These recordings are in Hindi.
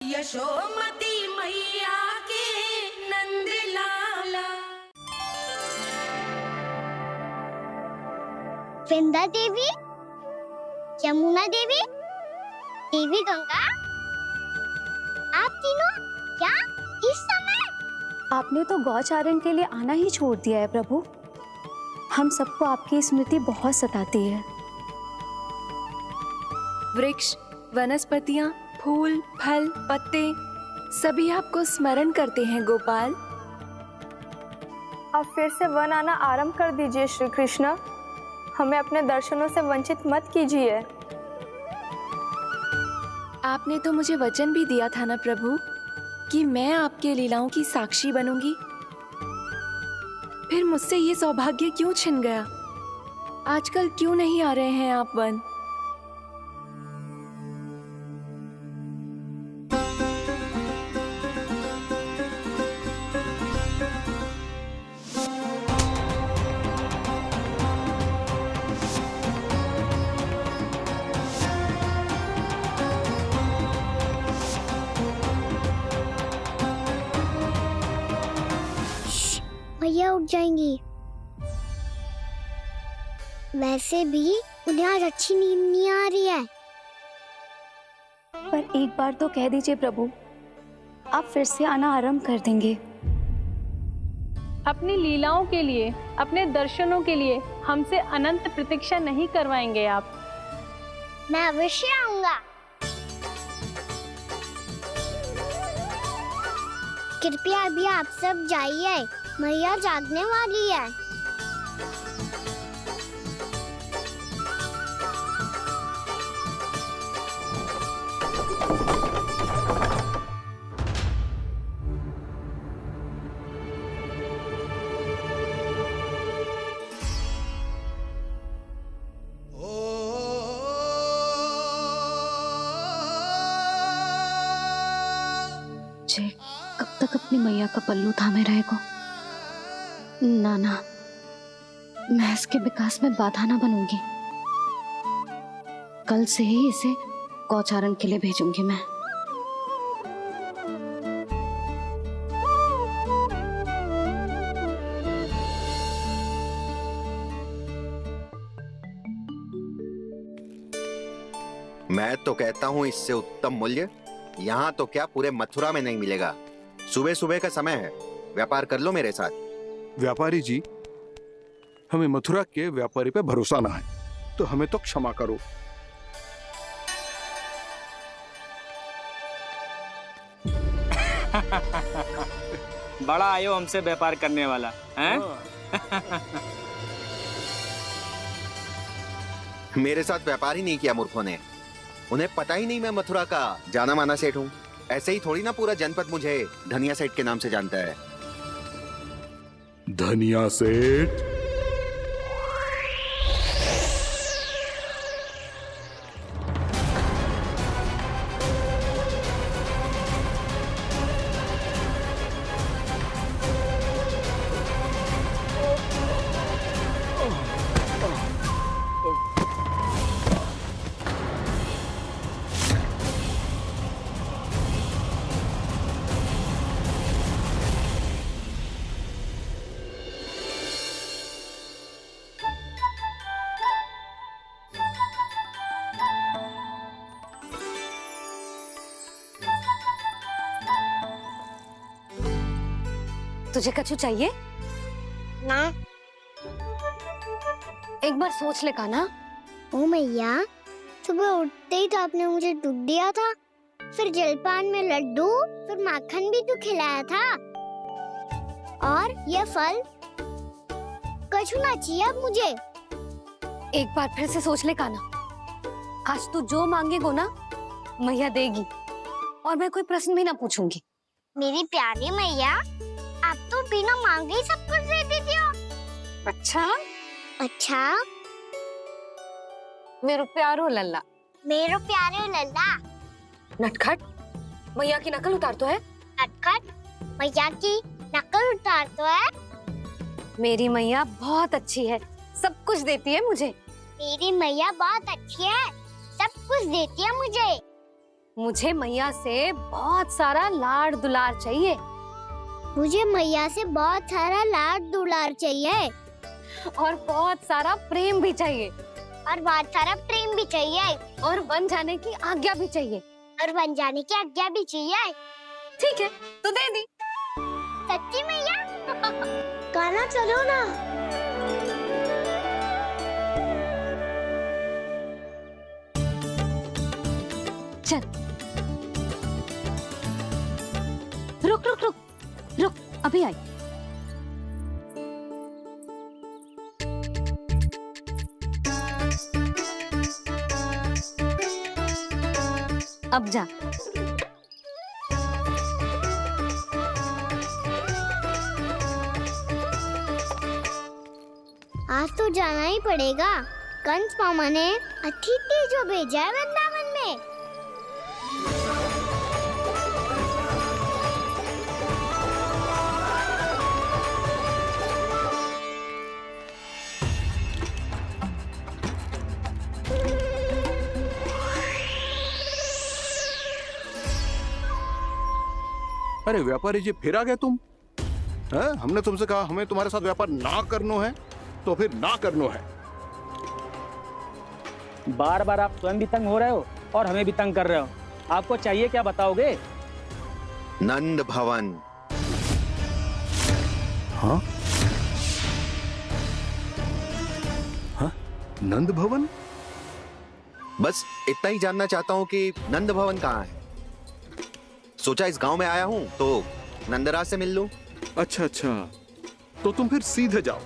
यशोमती मैया के नंद लाला। वृंदा देवी, यमुना देवी, देवी गंगा, आप तीनों क्या इस समय? आपने तो गौचारण के लिए आना ही छोड़ दिया है प्रभु। हम सबको आपकी स्मृति बहुत सताती है। वृक्ष, वनस्पतियां, फूल, फल, पत्ते सभी आपको स्मरण करते हैं गोपाल। अब फिर से वन आना आरंभ कर दीजिए श्री कृष्ण। हमें अपने दर्शनों से वंचित मत कीजिए। आपने तो मुझे वचन भी दिया था ना प्रभु कि मैं आपके लीलाओं की साक्षी बनूंगी। फिर मुझसे ये सौभाग्य क्यों छिन गया? आजकल क्यों नहीं आ रहे हैं आप वन? भैया उठ जाएंगी। वैसे भी उन्हें आज अच्छी नींद नहीं आ रही है। पर एक बार तो कह दीजिए प्रभु, आप फिर से आना आरंभ कर देंगे। अपनी लीलाओं के लिए, अपने दर्शनों के लिए हमसे अनंत प्रतीक्षा नहीं करवाएंगे आप। मैं अवश्य आऊंगा। कृपया अभी आप सब जाइए, मैया जागने वाली है। जे कब तक अपनी मैया का पल्लू थामे रहेगा? ना, मैं इसके विकास में बाधा ना बनूंगी। कल से ही इसे गौचारण के लिए भेजूंगी मैं। मैं तो कहता हूँ इससे उत्तम मूल्य यहाँ तो क्या पूरे मथुरा में नहीं मिलेगा। सुबह सुबह का समय है, व्यापार कर लो मेरे साथ। व्यापारी जी, हमें मथुरा के व्यापारी पे भरोसा ना है, तो हमें तो क्षमा करो। बड़ा आयो हमसे व्यापार करने वाला हैं? मेरे साथ व्यापार ही नहीं किया मूर्खों ने। उन्हें पता ही नहीं मैं मथुरा का जाना माना सेठ हूँ। ऐसे ही थोड़ी ना पूरा जनपद मुझे धनिया सेठ के नाम से जानता है। धनिया सेठ? तुझे कछु चाहिए? ना। एक बार सोच ले कान्हा। ओ मैया, सुबह उठते ही तो आपने मुझे दूध दिया था, फिर जलपान में लड्डू, फिर माखन भी तो खिलाया था। और ये फल कछु ना चाहिए अब मुझे। एक बार फिर से सोच ले कान्हा। आज तू जो मांगेगो ना, मैया देगी, और मैं कोई प्रश्न भी ना पूछूंगी। मेरी प्यारी मैया, आप तो बिना मांगे ही सब कुछ दे देती हो। अच्छा? अच्छा, मेरो प्यारो लल्ला। मेरो प्यारे लल्ला। नटखट, मैया की नकल उतार तो है। नटखट, मैया की नकल उतार तो है। मेरी मैया बहुत अच्छी है, सब कुछ देती है मुझे। मेरी मैया बहुत अच्छी है, सब कुछ देती है मुझे। मुझे मैया से बहुत सारा लाड़ दुलार चाहिए। मुझे मैया से बहुत सारा लाड दुलार चाहिए और बहुत सारा प्रेम भी चाहिए। और बहुत सारा प्रेम भी चाहिए और बन जाने की आज्ञा भी चाहिए। और बन जाने की आज्ञा भी चाहिए। ठीक है, तो दे दी। सच्ची मैया? गाना चलो ना। चल, रुक रुक रुक रुक, अभी आई। अब जा। आज तो जाना ही पड़ेगा। कंस मामा ने अतिथि जो भेजा है वृंदावन में। अरे व्यापारी जी, फिर आ गए तुम? हैं? हमने तुमसे कहा हमें तुम्हारे साथ व्यापार ना करनो है, तो फिर ना करनो है। बार बार आप स्वयं भी तंग हो रहे हो और हमें भी तंग कर रहे हो। आपको चाहिए क्या बताओगे? नंद भवन। हाँ? हाँ? नंद भवन? बस इतना ही जानना चाहता हूँ कि नंद भवन कहाँ है। सोचा इस गांव में आया हूँ तो नंदराज से मिल लूं। अच्छा अच्छा, तो तुम फिर सीधे जाओ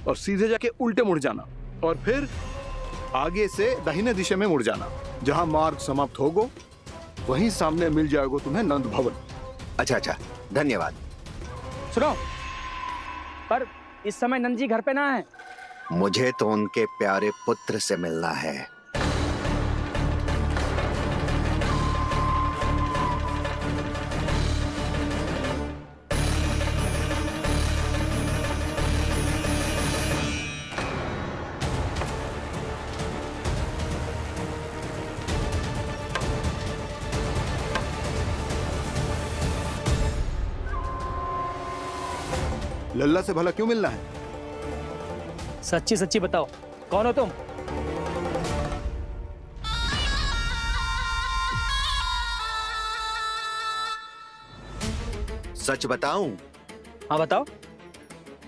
और सीधे जाके उल्टे मुड़ जाना और फिर आगे से दाहिने दिशा में मुड़ जाना। जहां मार्ग समाप्त होगो वहीं सामने मिल जाएगा तुम्हें नंद भवन। अच्छा अच्छा, धन्यवाद। सुनो, पर इस समय नंद जी घर पे ना है। मुझे तो उनके प्यारे पुत्र से मिलना है। लल्ला से भला क्यों मिलना है? सच्ची सच्ची बताओ, कौन हो तुम? सच बताऊं? हाँ बताओ।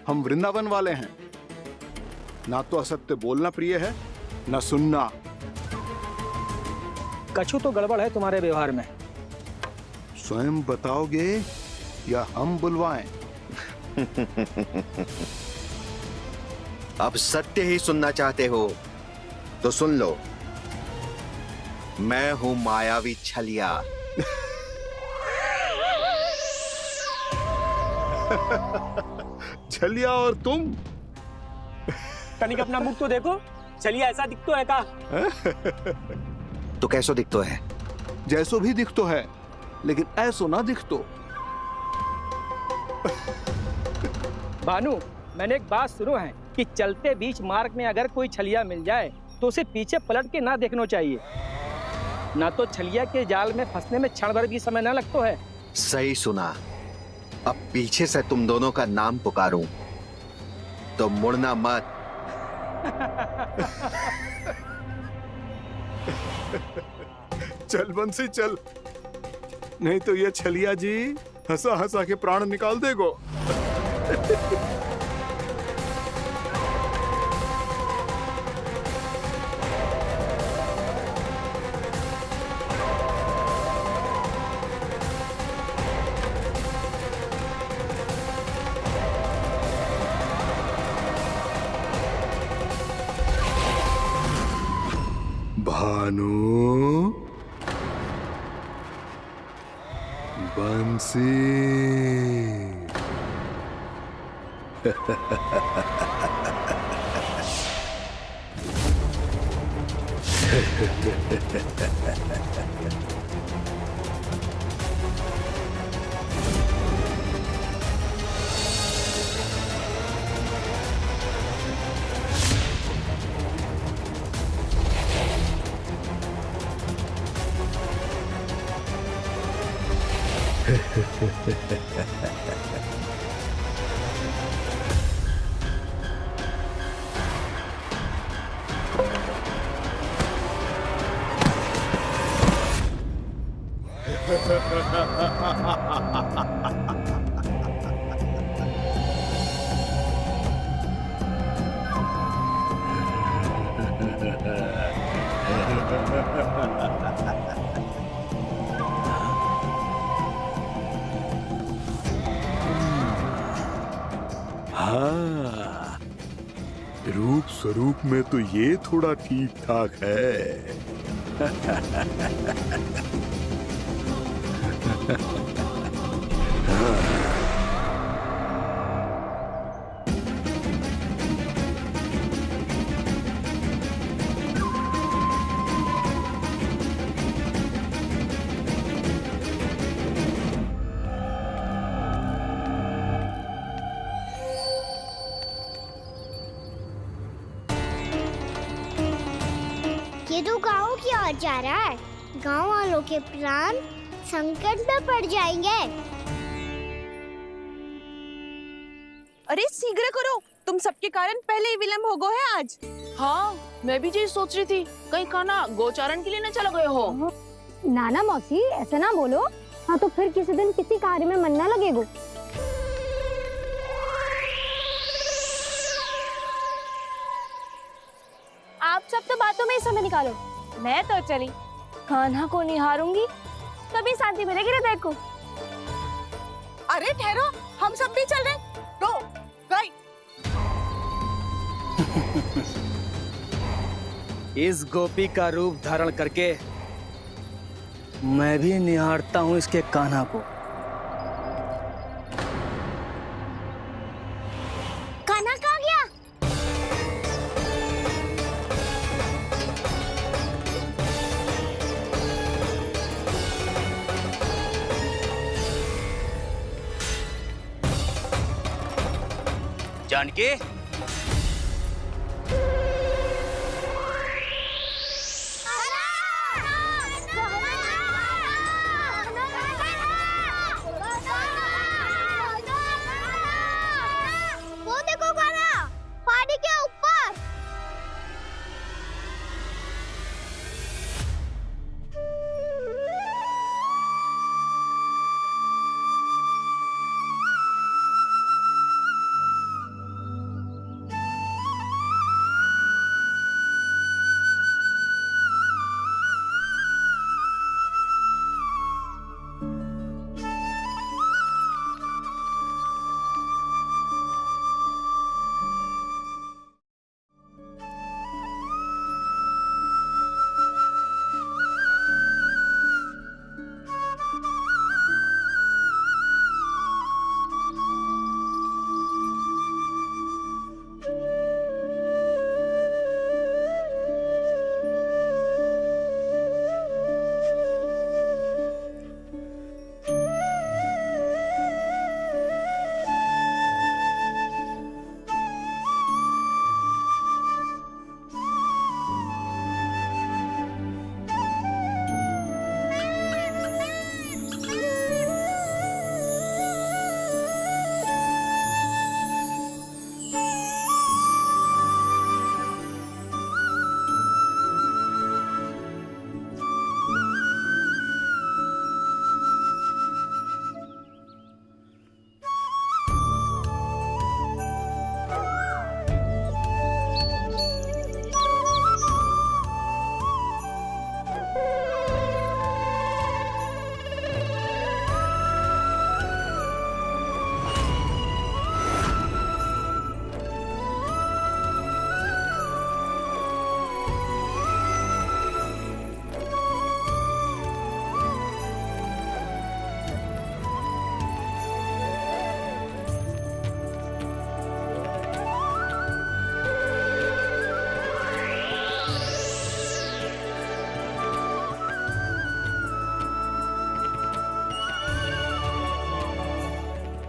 हम वृंदावन वाले हैं। ना तो असत्य बोलना प्रिय है, ना सुनना। कछु तो गड़बड़ है तुम्हारे व्यवहार में। स्वयं बताओगे या हम बुलवाएं? अब सत्य ही सुनना चाहते हो तो सुन लो। मैं हूं मायावी छलिया। छलिया और तुम? तनिक अपना मुख तो देखो, चलिए ऐसा दिख तो है का? तो कैसो दिखतो है? जैसो भी दिख तो है, लेकिन ऐसो ना दिख तो। भानु, मैंने एक बात सुनो है कि चलते बीच मार्ग में अगर कोई छलिया मिल जाए तो उसे पीछे पलट के ना देखना चाहिए। ना तो छलिया के जाल में फंसने में क्षण भर भी समय ना लगता है। सही सुना। अब पीछे से तुम दोनों का नाम पुकारूं तो मुड़ना मत। चल बंसी चल, नहीं तो ये छलिया जी हंसा हंसा के प्राण निकाल देगो। भानु, बंसी। हाँ, रूप स्वरूप में तो ये थोड़ा ठीक ठाक है। ये तो गाँव की ओर जा रहा है। गाँव वालों के प्राण संकट में पड़ जाएंगे। अरे शीघ्र करो, तुम सबके कारण पहले ही विलंब हो गए है आज। हाँ, मैं भी यही सोच रही थी, कहीं खाना गोचारण के लिए न चला गए हो। नाना मौसी ऐसे ना बोलो। हाँ तो फिर किसी दिन किसी कार्य में मन ना लगेगा। आप सब तो बातों में ही समय निकालो। मैं तो चली कान्हा को निहारूंगी, तभी शांति मिलेगी हृदय को। अरे ठहरो, हम सब भी चल रहे। रो, गई। इस गोपी का रूप धारण करके मैं भी निहारता हूँ इसके कान्हा को। कान्हा कहाँ गया? जानकी, वो देखो कान्हा, पहाड़ी के ऊपर।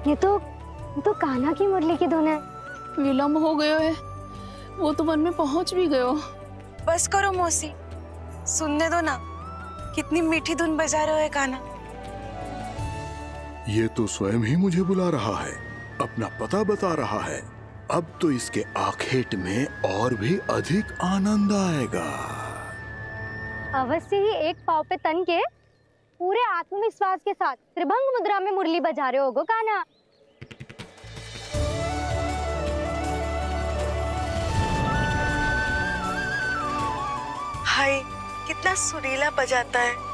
ये तो कान्हा की मुरली की धुन है। विलंब हो गयो है, वो तो वन में पहुंच भी गयो। बस करो मौसी, सुनने दो ना, कितनी मीठी धुन बजा रहे हो कान्हा। ये तो स्वयं ही मुझे बुला रहा है, अपना पता बता रहा है। अब तो इसके आखेट में और भी अधिक आनंद आएगा। अवश्य ही एक पाव पे तन के पूरे आत्मविश्वास के साथ त्रिभंग मुद्रा में मुरली बजा रहे होगो कान्हा। हाय, कितना सुरीला बजाता है।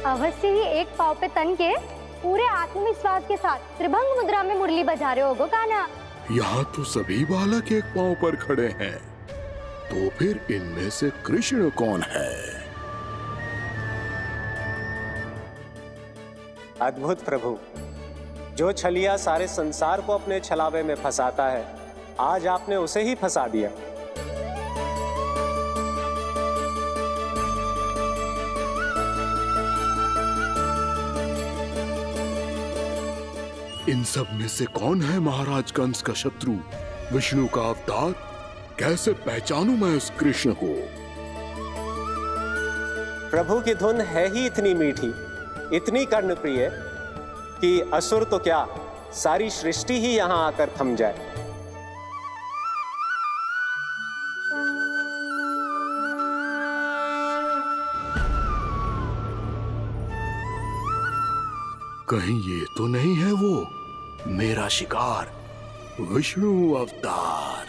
अवश्य ही एक पाव पे तन के पूरे आत्मविश्वास के साथ त्रिभंग मुद्रा में मुरली बजा रहे होगो कान्हा। यहाँ तो सभी बालक एक पांव पर खड़े हैं, तो फिर इनमें से कृष्ण कौन है? अद्भुत प्रभु, जो छलिया सारे संसार को अपने छलावे में फंसाता है, आज आपने उसे ही फंसा दिया। इन सब में से कौन है महाराज कंस का शत्रु, विष्णु का अवतार? कैसे पहचानूं मैं उस कृष्ण को? प्रभु की धुन है ही इतनी मीठी, इतनी कर्णप्रिय कि असुर तो क्या, सारी सृष्टि ही यहां आकर थम जाए। कहीं ये तो नहीं है वो मेरा शिकार, विष्णु अवतार?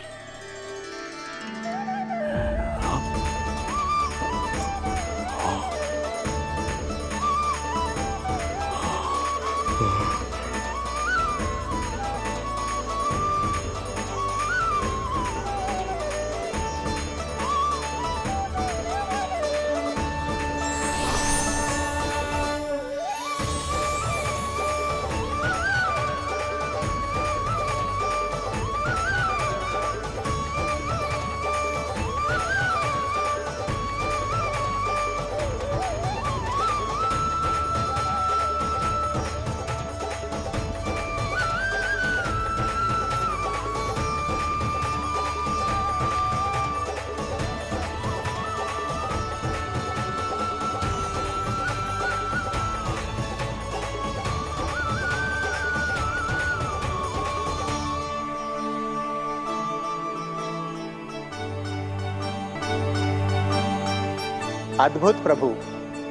अद्भुत प्रभु,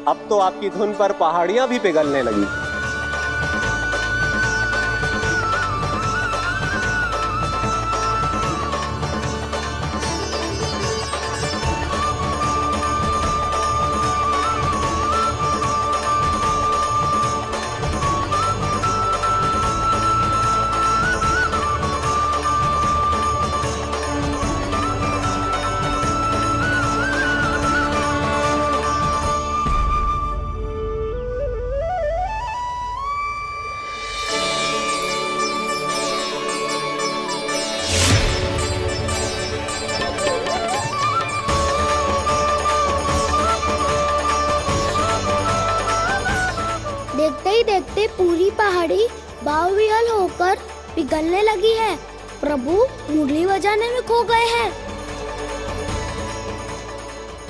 अब तो आपकी धुन पर पहाड़ियां भी पिघलने लगी। देखते ही देखते पूरी पहाड़ी बाहुविहल होकर पिघलने लगी है। प्रभु मुरली बजाने में खो गए हैं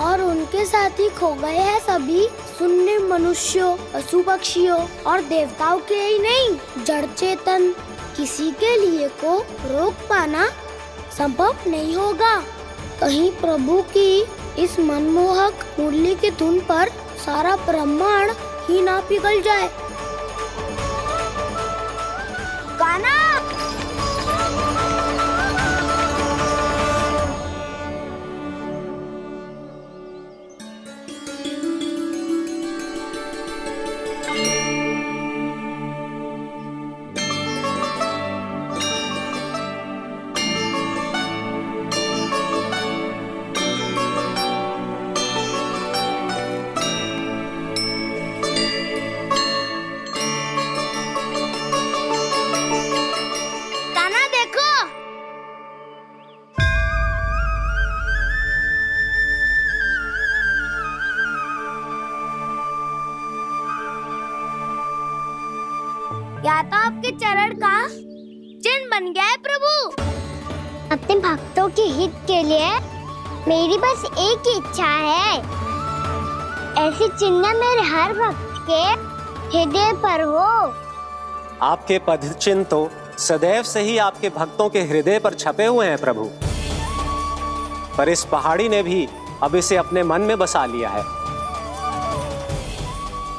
और उनके साथ ही खो गए हैं सभी सुनने मनुष्यों, पशु पक्षियों और देवताओं के ही नहीं, जड़ चेतन किसी के लिए को रोक पाना संभव नहीं होगा। कहीं प्रभु की इस मनमोहक मुरली की धुन पर सारा ब्रह्मांड ही ना पिघल जाए। गाना या तो आपके चरण का चिन्ह बन गया है प्रभु। अपने भक्तों के हित के लिए मेरी बस एक ही इच्छा है, ऐसी चिन्ह मेरे हर भक्त के हृदय पर हो। आपके पद चिन्ह तो सदैव से ही आपके भक्तों के हृदय पर छपे हुए हैं प्रभु, पर इस पहाड़ी ने भी अब इसे अपने मन में बसा लिया है।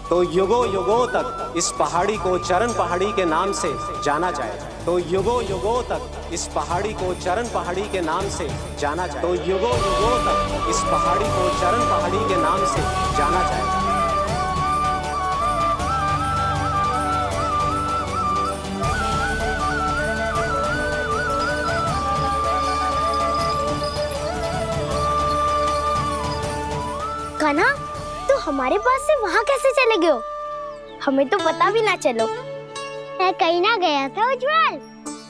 तो युगों युगों तक इस पहाड़ी को चरण पहाड़ी के नाम से जाना जाए। तो युगों युगों तक इस पहाड़ी को चरण पहाड़ी के नाम से जाना जाए। तो युगों युगों तक इस पहाड़ी को चरण पहाड़ी के नाम से जाना जाए। कान्हा, तू हमारे पास से वहाँ कैसे चले गए हो? हमें तो पता भी ना चलो। मैं कहीं ना गया था उज्जवल,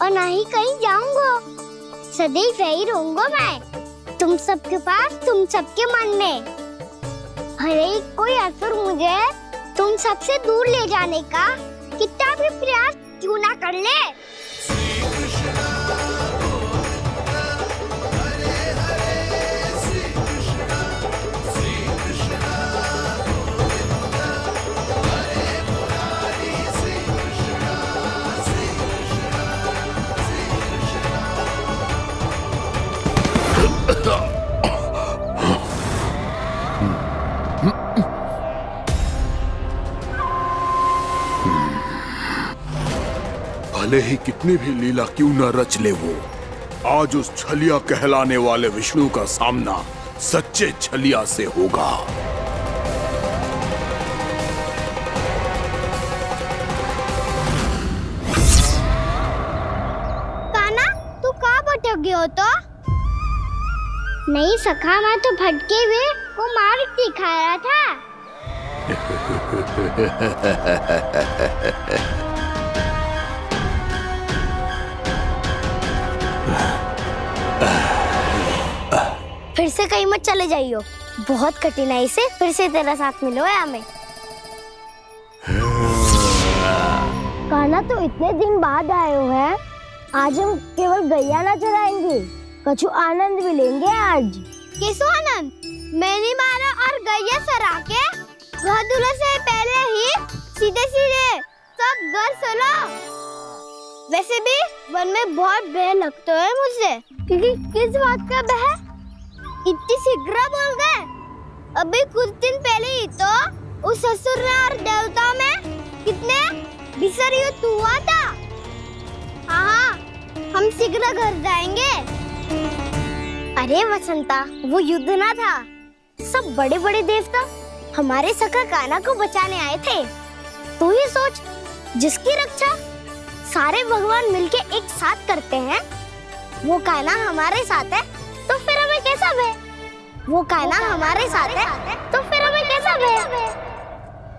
और ना ही कहीं जाऊंगा। सदैव यही रहूंगा मैं, तुम सबके पास, तुम सबके मन में। भले ही कोई असुर मुझे तुम सबसे दूर ले जाने का कितना भी प्रयास क्यों ना कर ले। भले ही कितनी भी लीला क्यों न रच ले वो, आज उस छलिया कहलाने वाले विष्णु का सामना सच्चे छलिया से होगा। कान्हा, तू कहाँ भटक गया हो? तो नहीं सखा, मैं तो भटके हुए को मार्ग दिखा रहा था। फिर से कहीं मत चले जाइयो, बहुत कठिनाई से फिर से तेरा साथ मिलो है हमें। कान्हा, तो इतने दिन बाद आए हो हैं, आज हम केवल गैया ना चराएंगे, कछु आनंद भी लेंगे आज। किसो आनंद? मैंने मारा और गैया चरा के घर दूल्हे से पहले ही सीधे सीधे सब घर चलो। वैसे भी वन में बहुत भय लगता है मुझसे, क्योंकि किस बात का भय? इतनी शीघ्र बोल गए। अभी कुछ दिन पहले ही तो उस ससुर और देवता में कितने भीषण युद्ध हुआ था। हाँ, हम शीघ्र घर जाएंगे। अरे वसंता, वो युद्ध ना था, सब बड़े बड़े देवता हमारे सखा कान्हा को बचाने आए थे। तू ही सोच, जिसकी रक्षा सारे भगवान मिलके एक साथ करते हैं, वो कान्हा हमारे साथ है तो फिर हमें कैसा भय? वो कान्हा हमारे साथ है तो फिर हमें कैसा भय?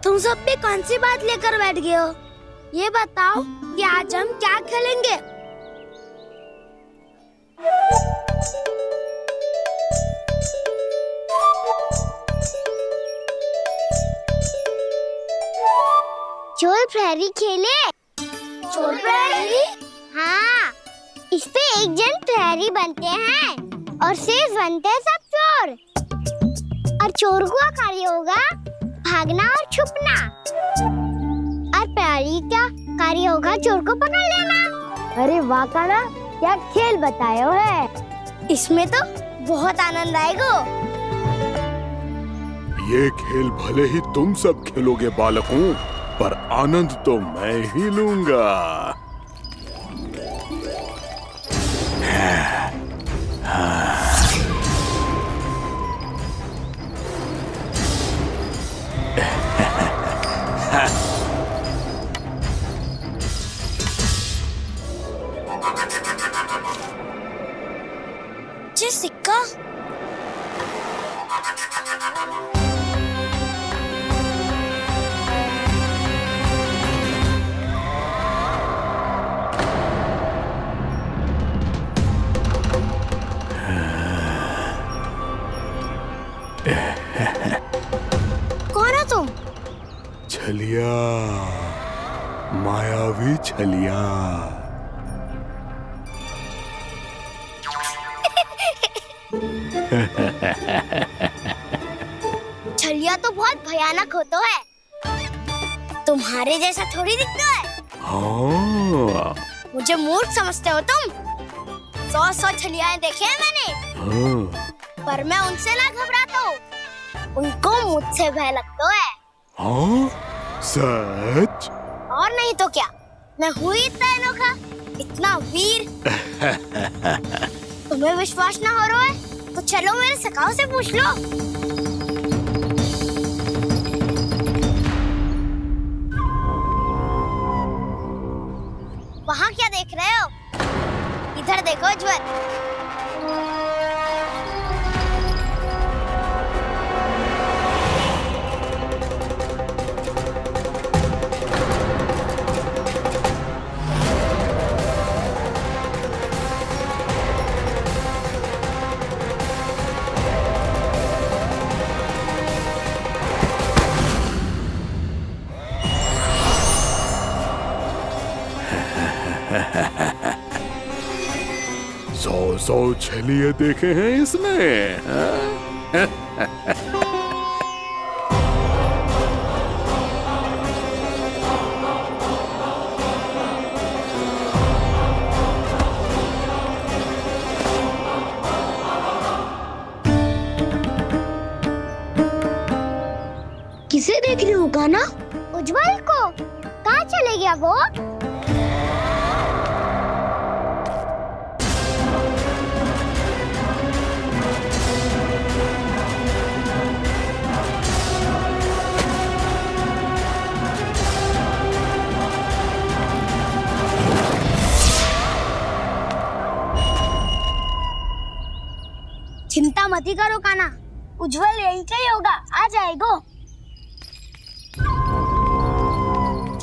तुम सब भी कौन सी बात लेकर बैठ गए हो? ये बताओ कि आज हम क्या खेलेंगे? चोर प्रहरी खेले। चोर प्रहरी? हाँ, इस पे एक जन प्रहरी बनते हैं और शेष बनते हैं सब चोर। और चोर का कार्य होगा भागना और छुपना, और प्रहरी का कार्य होगा चोर को पकड़ लेना। अरे वाह कान्हा, क्या खेल बताए हो है। इसमें तो बहुत आनंद आएगा। ये खेल भले ही तुम सब खेलोगे बालकों, पर आनंद तो मैं ही लूंगा। ये सिक्का कौन हो तुम? छलिया, मायावी छलिया। छलिया तो बहुत भयानक होता है, तुम्हारे जैसा थोड़ी दिखता है। हाँ। मुझे मूर्ख समझते हो तुम? 100 छलियाएं देखे हैं मैंने। हाँ। पर मैं उनसे ना घबराता हूँ, उनको मुझसे भय लगता है। हाँ? सच? और नहीं तो क्या, मैं हूँ इतना अनोखा, इतना वीर। तुम्हें विश्वास ना हो रहा है तो चलो मेरे सखाओं से पूछ लो। वहाँ क्या देख रहे हो? इधर देखो उज्जवल। सौ छलिए देखे हैं इसने। किसे देख रही हो कान्हा? उज्जवल को। कहाँ चले गया वो? चिंता मत करो कान्हा, उज्जवल यही का ही होगा, आ जाएगा।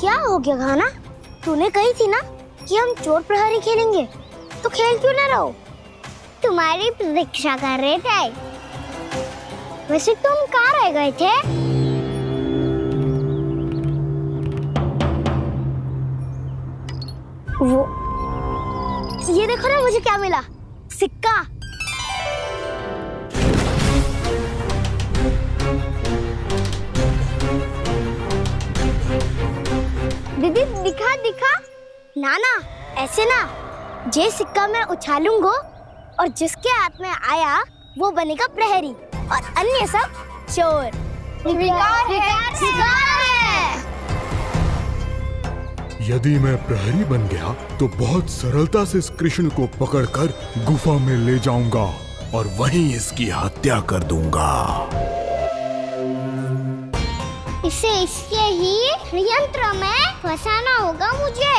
क्या हो गया कान्हा? तूने कही थी ना कि हम चोर प्रहरी खेलेंगे, तो खेल क्यों ना रहो? तुम्हारी प्रतीक्षा कर रहे थे। वैसे तुम कहाँ रह गए थे? वो ये देखो ना, मुझे क्या मिला, सिक्का। दीदी दिखा दिखा। ना ना, ऐसे ना, ये सिक्का मैं उछालूंगा और जिसके हाथ में आया वो बनेगा प्रहरी और अन्य सब चोर। स्वीकार है। यदि मैं प्रहरी बन गया तो बहुत सरलता से इस कृष्ण को पकड़कर गुफा में ले जाऊंगा और वहीं इसकी हत्या कर दूंगा। इसे इसके ही यंत्र में फंसाना होगा मुझे।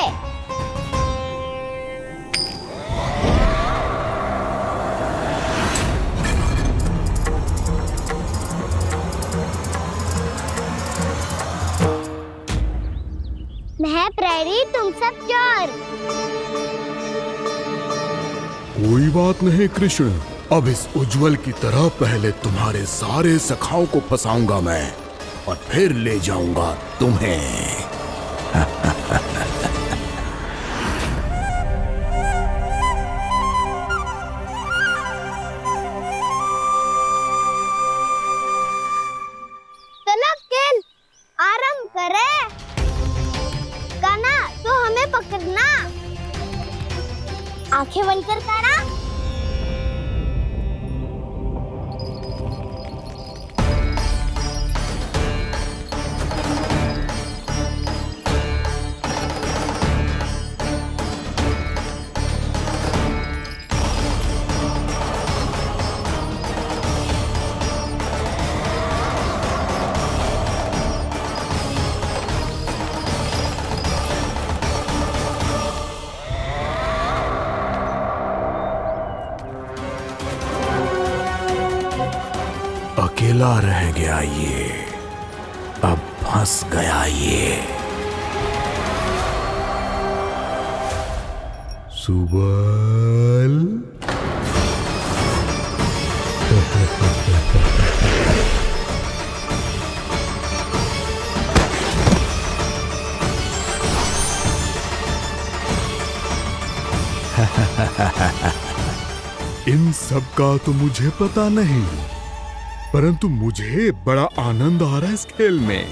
मैं प्रहरी, तुम सब चोर। कोई बात नहीं कृष्ण, अब इस उज्जवल की तरह पहले तुम्हारे सारे सखाओं को फंसाऊंगा मैं और फिर ले जाऊंगा तुम्हें। चलो खेल आरंभ करें। कान्हा, तो हमें पकड़ना। आंखें बंद कर कान्हा। अकेला रह गया ये, अब फंस गया ये। सुबल। इन सब का तो मुझे पता नहीं, परंतु मुझे बड़ा आनंद आ रहा है इस खेल में।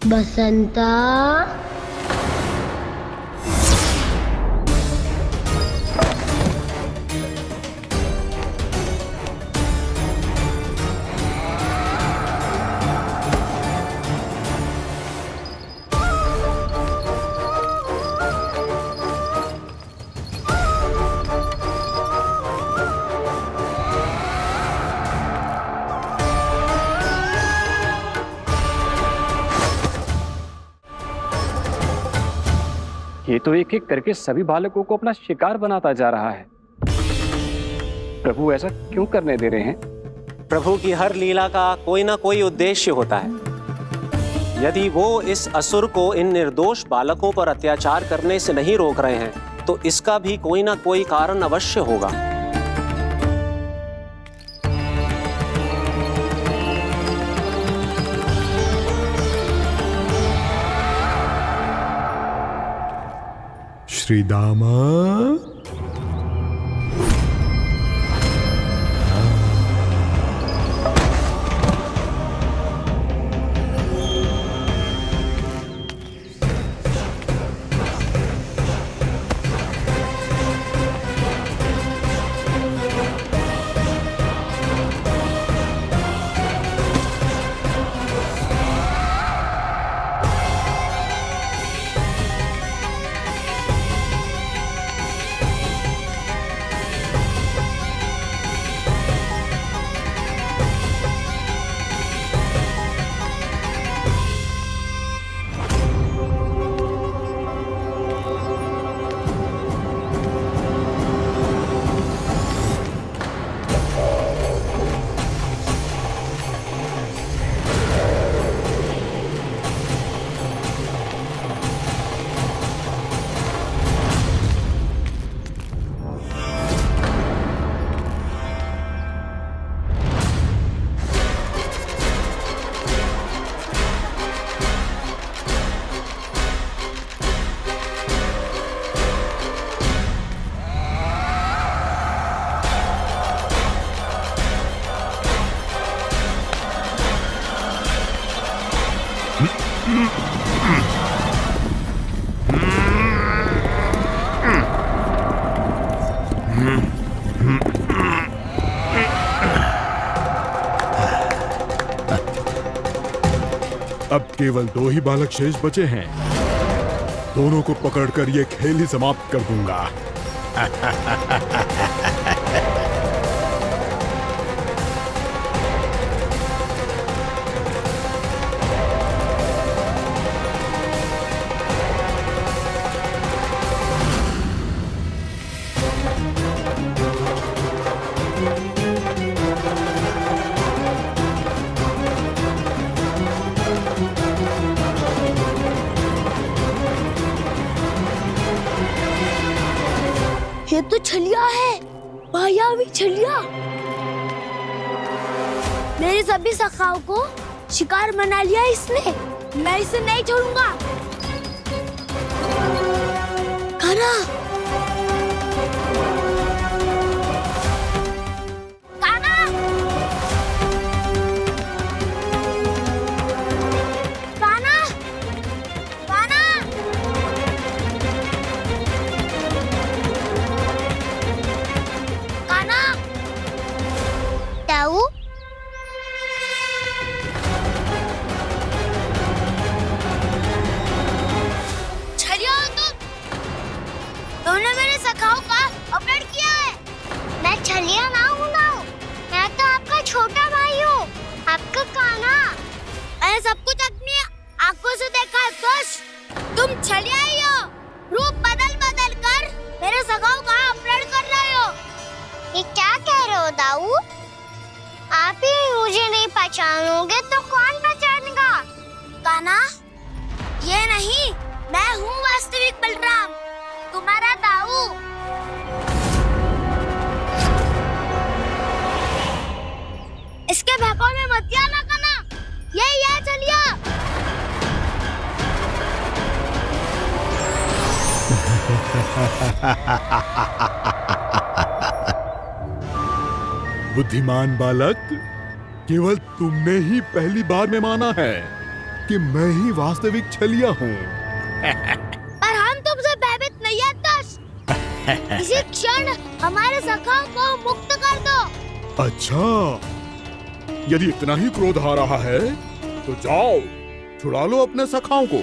बसंता। ये तो एक एक करके सभी बालकों को अपना शिकार बनाता जा रहा है। प्रभु ऐसा क्यों करने दे रहे हैं? प्रभु की हर लीला का कोई ना कोई उद्देश्य होता है। यदि वो इस असुर को इन निर्दोष बालकों पर अत्याचार करने से नहीं रोक रहे हैं तो इसका भी कोई ना कोई कारण अवश्य होगा। श्री दामा। अब केवल 2 ही बालक शेष बचे हैं। दोनों को पकड़कर ये खेल ही समाप्त कर दूंगा। ये तो छलिया है, मायावी छलिया। मेरे सभी सखाओं को शिकार बना लिया इसने। मैं इसे नहीं छोड़ूंगा। कान्हा, कान्हा, कान्हा, कान्हा। कान्हा, ताऊ, छलिया हो तुमने मेरे सखाओं का अपहरण किया है। मैं छलिया ना हूँ ना, मैं तो आपका छोटा भाई हूँ, आपका कान्हा। मैंने सब कुछ अपनी आंखों से देखा है। बस तुम छलिया ही हो, रूप बदल बदल कर मेरे सखाओं का अपहरण कर रहे हो। ये क्या कह रहे हो दाऊ? आप ही मुझे नहीं पहचानोगे तो कौन पहचानेगा? कान्हा, ये नहीं, मैं हूँ वास्तविक बलराम, तुम्हारा दाऊ। इसके बहकावे में मत आना कान्हा, ये चलिया। बुद्धिमान बालक, केवल तुमने ही पहली बार में माना है कि मैं ही वास्तविक छलिया हूँ। पर हम तुमसे भयभीत नहीं है दस। इसी क्षण हमारे सखाओं को मुक्त कर दो। अच्छा, यदि इतना ही क्रोध आ रहा है तो जाओ, छुड़ा लो अपने सखाओं को।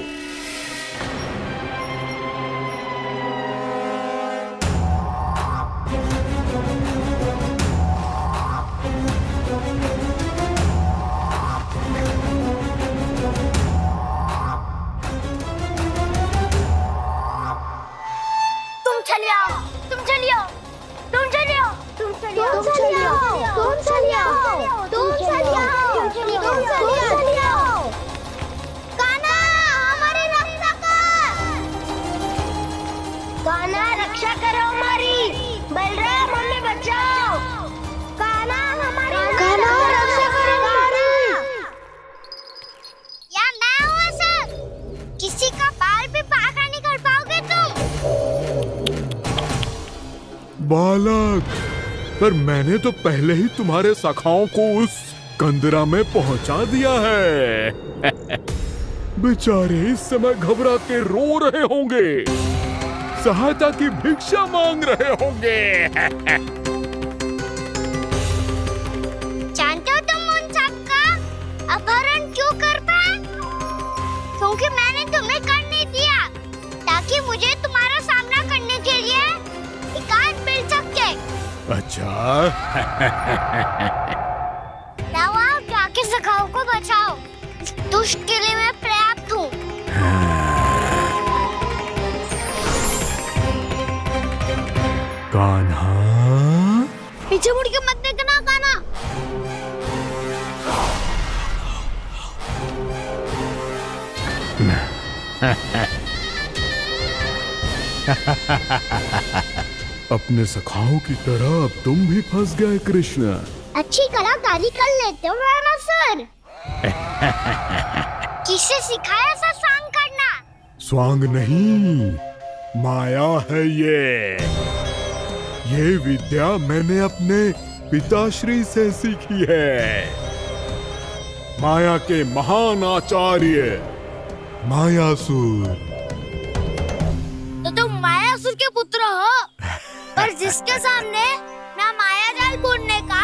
बालक, पर मैंने तो पहले ही तुम्हारे सखाओं को उस कंदरा में पहुंचा दिया है। बेचारे इस समय घबरा के रो रहे होंगे, सहायता की भिक्षा मांग रहे होंगे। जानते हो तुम उन सबका अपहरण क्यों कर पाए? क्योंकि मैंने तुम्हें कर नहीं दिया, ताकि मुझे तुम्हारा सामना करने के लिए एकांत मिल सके। अच्छा। जाओ, जाके सखाओं को बचाओ। इस दुष्ट किले में पर्याप्त हूँ। कान्हा, पीछे मुड़ के मत देखना कान्हा। अपने सखाओं की तरह अब तुम भी फंस गए कृष्ण। अच्छी कलाकारी कर लेते हो सर। किसे सिखाया ऐसा स्वांग करना? स्वांग नहीं, माया है ये विद्या मैंने अपने पिताश्री से सीखी है। माया के महान आचार्य मायासुर। तो तुम मायासुर के पुत्र हो, पर जिसके सामने ना माया जाल बुनने का